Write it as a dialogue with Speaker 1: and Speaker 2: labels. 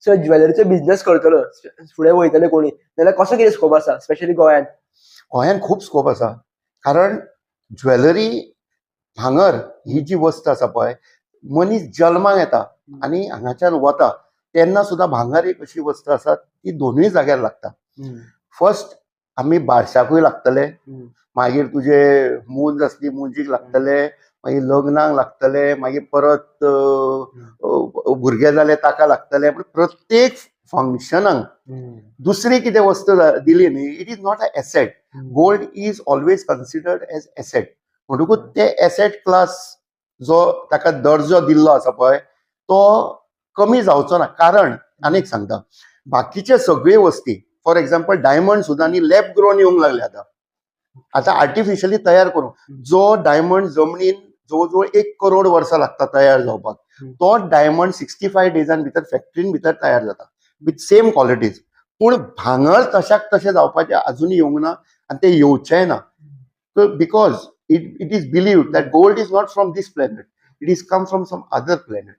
Speaker 1: So ज्वेलरीचो business करतलो फुडें वयतले कोणी जाल्यार कसो कितें स्कोप आसा स्पेशली गोंयांत?
Speaker 2: गोंयांत खूब स्कोप आसा. कारण ज्वेलरी भांगर ही जी वस्त आसा पळय, मनीस जल्माक येता आनी हांगाच्यान वता तेन्ना सुद्दां भांगर एक अशी वस्त आसा ती दोनूय जाग्यार लागता. फर्स्ट आमी बारशाकूय लागतले, मागीर तुजे मूंज आसली मुंजीक लागतले, मागीर लग्नाक लागतले, मागीर परत भुरगे जाले ताका लागतले. प्रत्येक फंक्शनाक दुसरी कितें वस्त दिली न्ही, it is not a asset. Gold is always considered as asset. म्हणटकूच ते एसेट क्लास जो ताका दर्जो दिल्लो आसा पळय तो कमी जावचो ना. कारण आनीक सांगता, बाकीचे सगळे वस्ती फॉर एक्झाम्पल डायमंड सुद्दां न्ही लॅब ग्रोन येवंक लागले आतां आर्टिफिशियली तयार करून. जो डायमंड जमनीन जवळ जवळ 1 करोड वर्सां लागता तयार जावपाक, तो डायमंड 65 डेजान भितर फॅक्टरीन भितर तयार जाता विथ सेम क्वॉलिटीज. पूण भांगर तशाक तशें जावपाचें अजूनय येवंक ना आनी तें येवचेंय ना. Because it is believed that gold is not from this planet, it is come from some other planet.